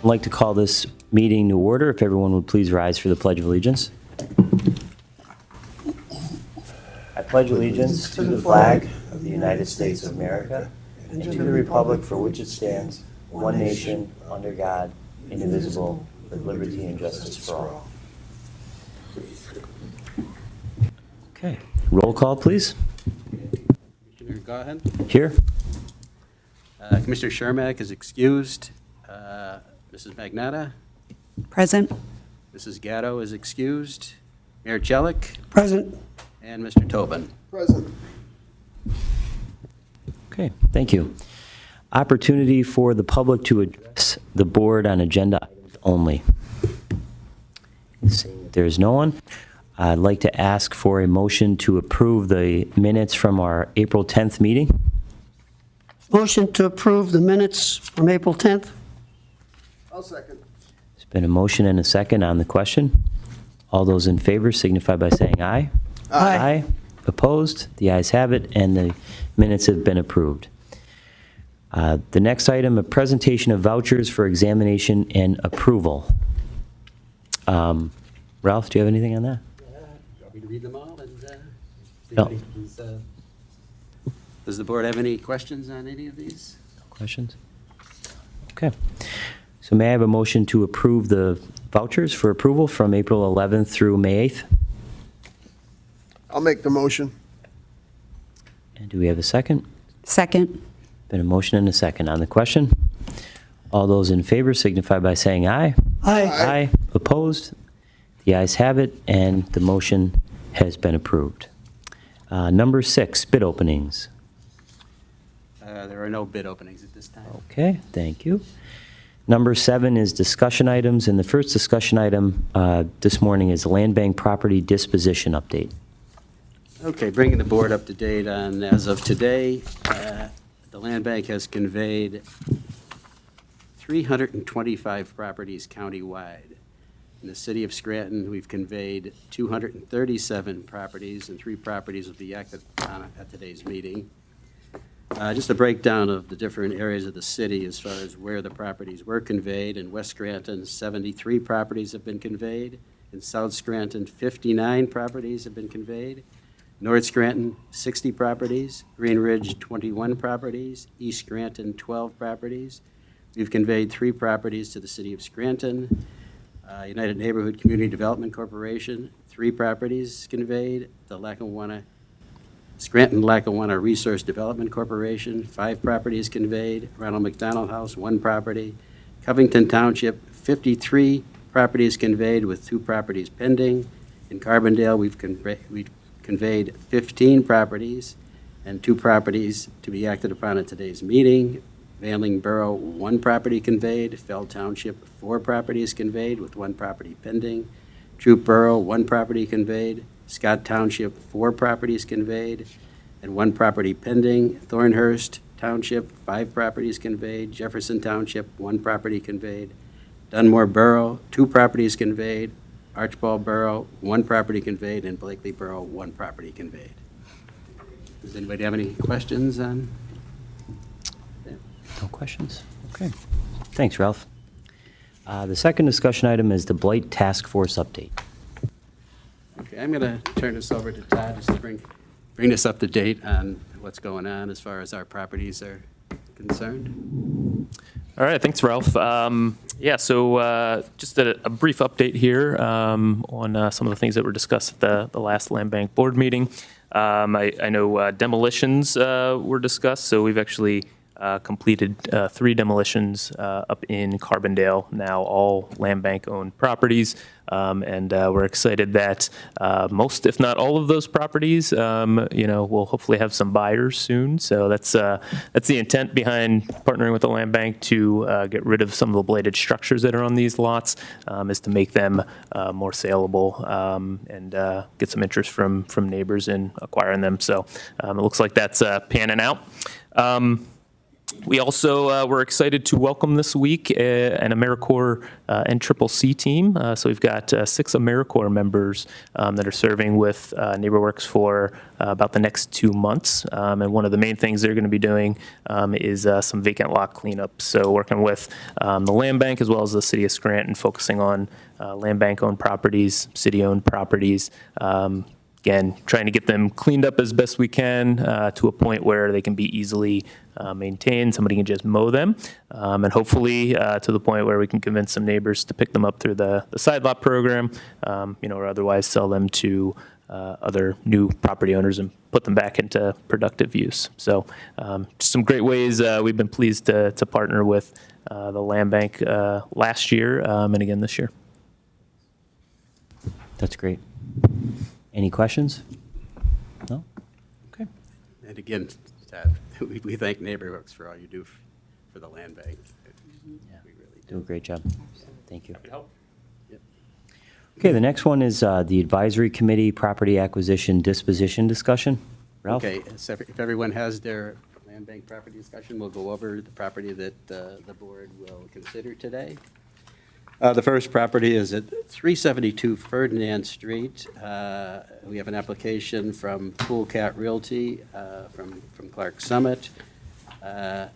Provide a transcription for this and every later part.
like to call this meeting to order. If everyone would please rise for the Pledge of Allegiance. I pledge allegiance to the flag of the United States of America and to the republic for which it stands, one nation, under God, indivisible, with liberty and justice for all. Okay, roll call, please. Commissioner Gaughan. Here. Commissioner Chermak is excused. Mrs. Magnotta. Present. Mrs. Gatto is excused. Mayor Chelik. Present. And Mr. Tobin. Present. Okay, thank you. Opportunity for the public to address the board on agenda items only. Seeing that there's no one, I'd like to ask for a motion to approve the minutes from our April 10th meeting. Motion to approve the minutes from April 10th. I'll second. There's been a motion and a second on the question. All those in favor signify by saying aye. Aye. Opposed? The ayes have it, and the minutes have been approved. The next item, a presentation of vouchers for examination and approval. Ralph, do you have anything on that? You want me to read them all? And, see No. if anything's, does the board have any questions on any of these? No questions? Okay. So may I have a motion to approve the vouchers for approval from April 11th through May 8th? I'll make the motion. And do we have a second? Second. Been a motion and a second on the question. All those in favor signify by saying aye. Aye. Aye. Opposed? The ayes have it, and the motion has been approved. Number 6, bid openings. There are no bid openings at this time. Okay, thank you. Number 7 is discussion items, and the first discussion item this morning is Landbank property disposition update. Okay, bringing the board up to date on, as of today, the Landbank has conveyed 325 properties countywide. In the city of Scranton, we've conveyed 237 properties, and 3 properties will be acted on at today's meeting. Just a breakdown of the different areas of the city as far as where the properties were conveyed. In West Scranton, 73 properties have been conveyed. In South Scranton, 59 properties have been conveyed. North Scranton, 60 properties. Green Ridge, 21 properties. East Scranton, 12 properties. We've conveyed 3 properties to the city of Scranton. United Neighborhood Community Development Corporation, 3 properties conveyed. The Scranton-Lackawanna Resource Development Corporation, 5 properties conveyed. Ronald McDonald House, 1 property. Covington Township, 53 properties conveyed with 2 properties pending. In Carbondale, we've conveyed 15 properties and 2 properties to be acted upon at today's meeting. Vanling Borough, 1 property conveyed. Fell Township, 4 properties conveyed with 1 property pending. Troop Borough, 1 property conveyed. Scott Township, 4 properties conveyed and 1 property pending. Thornhurst Township, 5 properties conveyed. Jefferson Township, 1 property conveyed. Dunmore Borough, 2 properties conveyed. Archibald Borough, 1 property conveyed, and Blakely Borough, 1 property conveyed. Does anybody have any questions on? No questions? Okay. Thanks, Ralph. The second discussion item is the Blight Task Force update. Okay, I'm going to turn this over to Todd just to bring us up to date on what's going on as far as our properties are concerned. All right, thanks, Ralph. So just a brief update here on some of the things that were discussed at the last Landbank board meeting. I know demolitions were discussed, so we've actually completed 3 demolitions up in Carbondale, now all Landbank-owned properties, and we're excited that most, if not all of those properties, will hopefully have some buyers soon. So that's the intent behind partnering with the Landbank to get rid of some of the bladed structures that are on these lots, is to make them more saleable and get some interest from neighbors in acquiring them. So it looks like that's panning out. We also were excited to welcome this week an AmeriCorps NCCC team. So we've got 6 AmeriCorps members that are serving with NeighborWorks for about the next 2 months. And one of the main things they're going to be doing is some vacant lot cleanup. So working with the Landbank as well as the city of Scranton, focusing on Landbank-owned properties, city-owned properties. Again, trying to get them cleaned up as best we can to a point where they can be easily maintained. Somebody can just mow them, and hopefully to the point where we can convince some neighbors to pick them up through the side lot program, or otherwise sell them to other new property owners and put them back into productive use. So just some great ways we've been pleased to partner with the Land Bank last year and again this year. That's great. Any questions? No? Okay. And again, we thank NeighborWorks for all you do for the Land Bank. Yeah. We really Do a great job. Thank you. Yep. Okay, the next one is the Advisory Committee Property Acquisition Disposition Discussion. Ralph? Okay, so if everyone has their Land Bank property discussion, we'll go over the property that the board will consider today. The first property is at 372 Ferdinand Street. We have an application from Cool Cat Realty from Clark Summit. They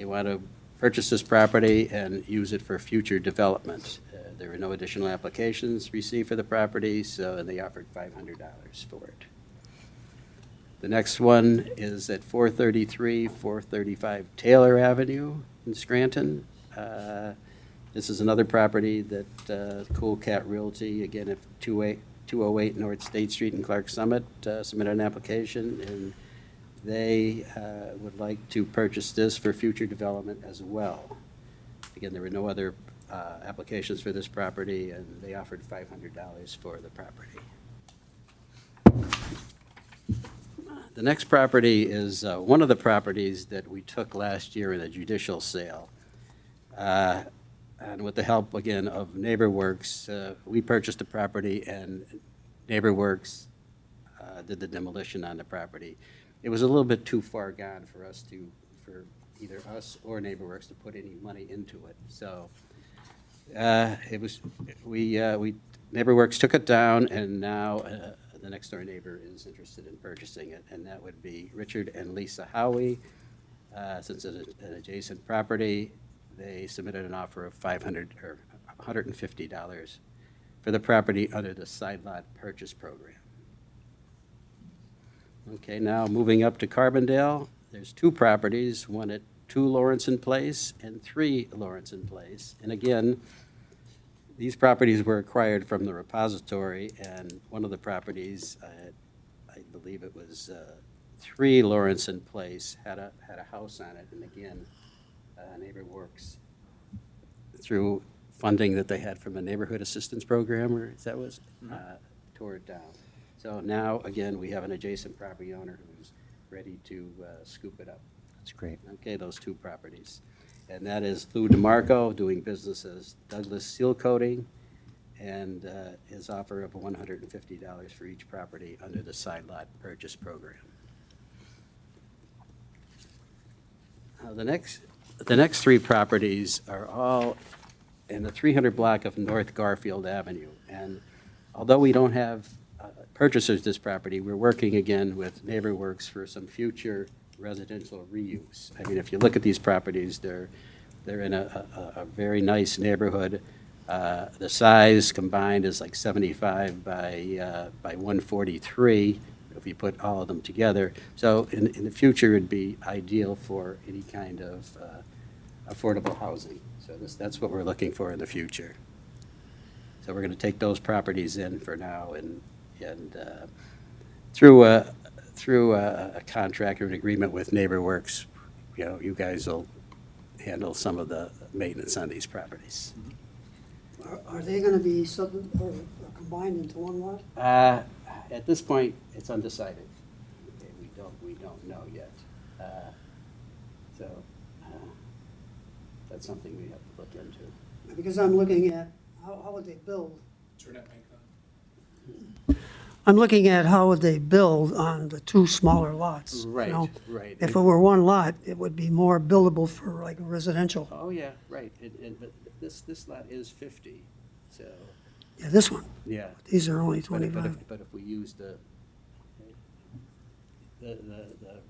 want to purchase this property and use it for future development. There were no additional applications received for the property, and they offered $500 for it. The next one is at 435 Taylor Avenue in Scranton. This is another property that Cool Cat Realty, again, at 208 North State Street in Clark Summit, submitted an application, and they would like to purchase this for future development as well. Again, there were no other applications for this property, and they offered $500 for the property. The next property is one of the properties that we took last year in a judicial sale. And with the help, again, of NeighborWorks, we purchased the property, and NeighborWorks did the demolition on the property. It was a little bit too far gone for either us or NeighborWorks to put any money into it. So NeighborWorks took it down, and now the next door neighbor is interested in purchasing it, and that would be Richard and Lisa Howie. Since it's an adjacent property, they submitted an offer of $150 for the property under the side lot purchase program. Okay, now moving up to Carbondale, there's 2 properties, one at 2 Lawrenson Place and 3 Lawrenson Place. And again, these properties were acquired from the repository, and one of the properties, I believe it was 3 Lawrenson Place, had a house on it, and again, NeighborWorks, through funding that they had from a neighborhood assistance program, or that was, tore it down. So now, again, we have an adjacent property owner who's ready to scoop it up. That's great. Okay, those 2 properties. And that is Lou DeMarco, doing business as Douglas Seal Coating, and his offer of $150 for each property under the side lot purchase program. The next 3 properties are all in the 300 block of North Garfield Avenue. And although we don't have purchasers this property, we're working again with NeighborWorks for some future residential reuse. I mean, if you look at these properties, they're in a very nice neighborhood. The size combined is like 75 by 143. If you put all of them together. So in the future, it'd be ideal for any kind of affordable housing. So that's what we're looking for in the future. So we're going to take those properties in for now, and through a contract or an agreement with NeighborWorks, you guys will handle some of the maintenance on these properties. Are they going to be or combined into one lot? At this point, it's undecided. Okay, we don't know yet. That's something we have to look into. Because I'm looking at, how would they build? I'm looking at how would they build on the two smaller lots. you Right, know? right. If it were one lot, it would be more buildable for like residential. Oh, yeah, right. But this lot is 50, so, Yeah, this one, yeah. these are only But if- 25. But if we use the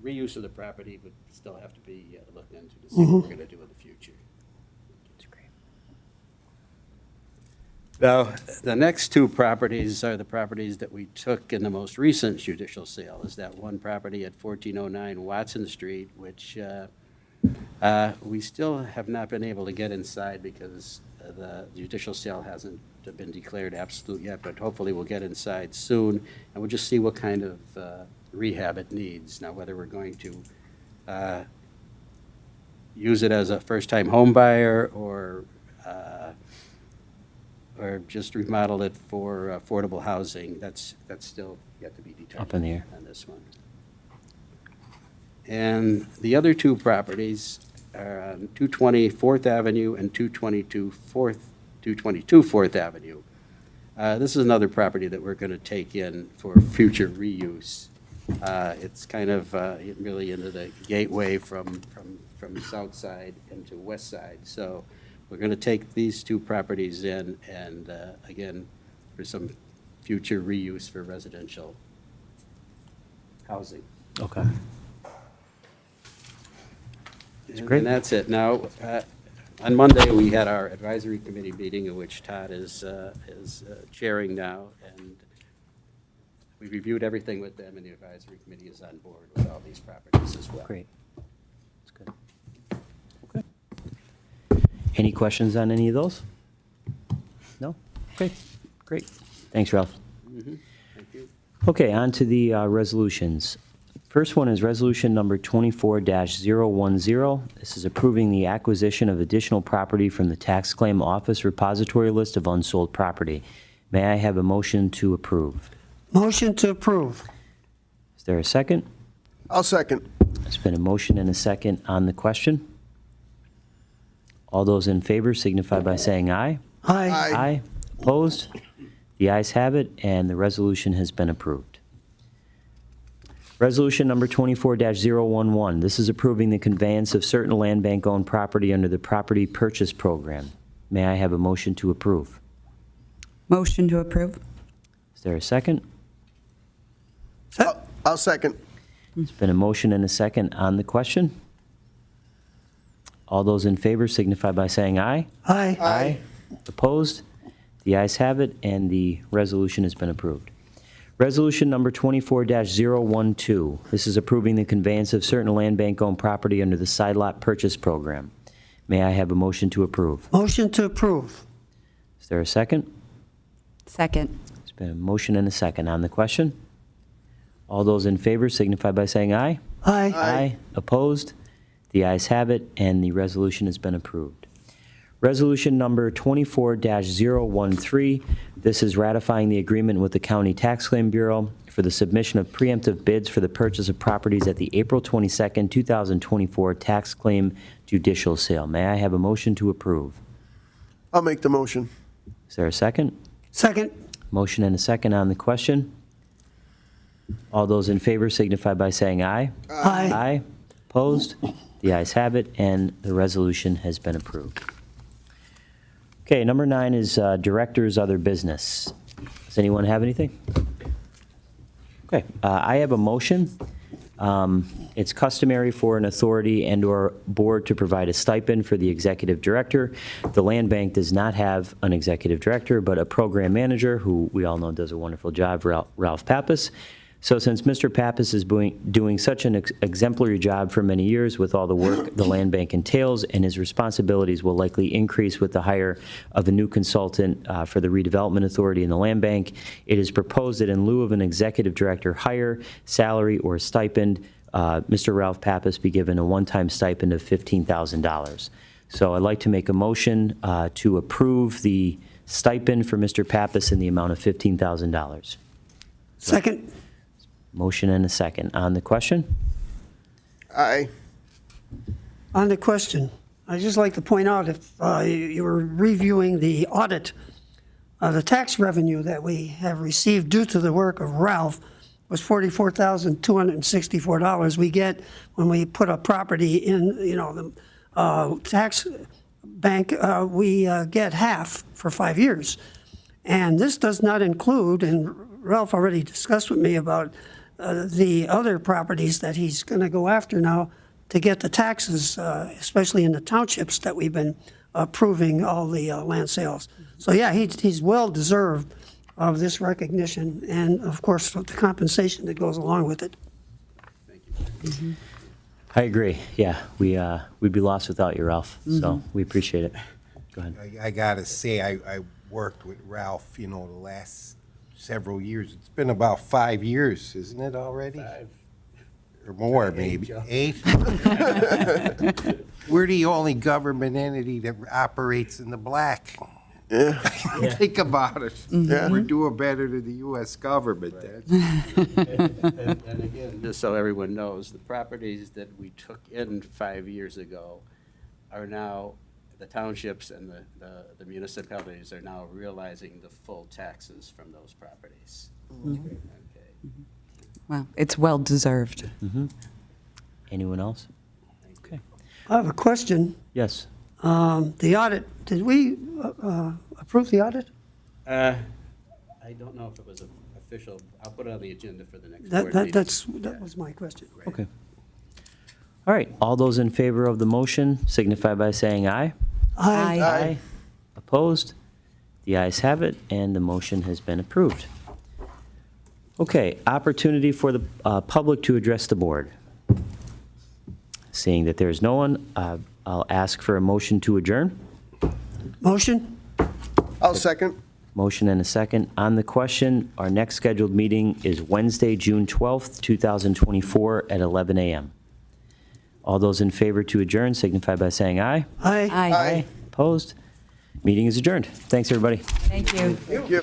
reuse of the property would still have to be looked into to see what we're going to do in the future. Now, the next two properties are the properties that we took in the most recent judicial sale. Is that one property at 1409 Watson Street, which we still have not been able to get inside because the judicial sale hasn't been declared absolute yet, but hopefully we'll get inside soon, and we'll just see what kind of rehab it needs. Now, whether we're going to use it as a first-time home buyer or just remodel it for affordable housing, that's still yet to be determined. Up in the air. On this one. And the other two properties are on 220 Fourth Avenue and 222 Fourth Avenue. This is another property that we're going to take in for future reuse. It's kind of really into the gateway from the south side into west side. So we're going to take these two properties in and, again, for some future reuse for residential housing. Okay. Great. And that's it. Now, on Monday, we had our advisory committee meeting, in which Todd is chairing now, and we reviewed everything with them, and the advisory committee is on board with all these properties as well. Great. That's good. Okay. Any questions on any of those? No? Okay, great. Thanks, Ralph. Thank you. Okay, on to the resolutions. First one is Resolution Number 24-010. This is approving the acquisition of additional property from the Tax Claim Office repository list of unsold property. May I have a motion to approve? Motion to approve. Is there a second? I'll second. There's been a motion and a second on the question. All those in favor signify by saying aye. Aye. Aye. Opposed? The ayes have it, and the resolution has been approved. Resolution number 24-011. This is approving the conveyance of certain land bank-owned property under the Property Purchase Program. May I have a motion to approve? Motion to approve. Is there a second? I'll second. There's been a motion and a second on the question. All those in favor signify by saying aye. Aye. Aye. Opposed? The ayes have it, and the resolution has been approved. Resolution number 24-012. This is approving the conveyance of certain land bank-owned property under the Side Lot Purchase Program. May I have a motion to approve? Motion to approve. Is there a second? Second. There's been a motion and a second on the question. All those in favor signify by saying aye. Aye. Aye. Opposed? The ayes have it, and the resolution has been approved. Resolution number 24-013. This is ratifying the agreement with the County Tax Claim Bureau for the submission of preemptive bids for the purchase of properties at the April 22nd, 2024 tax claim judicial sale. May I have a motion to approve? I'll make the motion. Is there a second? Second. Motion and a second on the question. All those in favor signify by saying aye. Aye. Aye. Opposed? The ayes have it, and the resolution has been approved. Okay, number 9 is Director's Other Business. Does anyone have anything? Okay, I have a motion. It's customary for an authority and/or board to provide a stipend for the executive director. The Land Bank does not have an executive director, but a program manager, who we all know does a wonderful job, Ralph Pappas. So since Mr. Pappas is doing such an exemplary job for many years with all the work the Land Bank entails, and his responsibilities will likely increase with the hire of a new consultant for the Redevelopment Authority and the Land Bank, it is proposed that in lieu of an executive director hire, salary, or stipend, Mr. Ralph Pappas be given a one-time stipend of $15,000. So I'd like to make a motion to approve the stipend for Mr. Pappas in the amount of $15,000. Second. Motion and a second. On the question? Aye. On the question, I'd just like to point out, if you were reviewing the audit the tax revenue that we have received due to the work of Ralph was $44,264. We get, when we put a property in, the tax bank, we get half for 5 years. And this does not include, and Ralph already discussed with me about the other properties that he's going to go after now to get the taxes, especially in the townships that we've been approving all the land sales. So yeah, he's well deserved of this recognition and, of course, the compensation that goes along with it. I agree. Yeah, we'd be lost without you, Ralph. So we appreciate it. Go ahead. I gotta say, I worked with Ralph, the last several years. It's been about 5 years, isn't it already? 5. Or more, maybe. 8? We're the only government entity that operates in the black. Yeah. Think about it. Yeah. We're doing better than the U.S. government. That's And again, just so everyone knows, the properties that we took in 5 years ago are now, the townships and the municipalities are now realizing the full taxes from those properties. Okay. Well, it's well-deserved. Anyone else? Okay. I have a question. Yes. The audit, did we approve the audit? I don't know if it was official. I'll put it on the agenda for the next board meeting. That was my question. Okay. All right. All those in favor of the motion signify by saying aye. Aye. Aye. Opposed? The ayes have it, and the motion has been approved. Okay, opportunity for the public to address the board. Seeing that there is no one, I'll ask for a motion to adjourn. Motion? I'll second. Motion and a second. On the question, our next scheduled meeting is Wednesday, June 12th, 2024 at 11 a.m. All those in favor to adjourn signify by saying aye. Aye. Aye. Opposed? Meeting is adjourned. Thanks, everybody. Thank you. Thank you.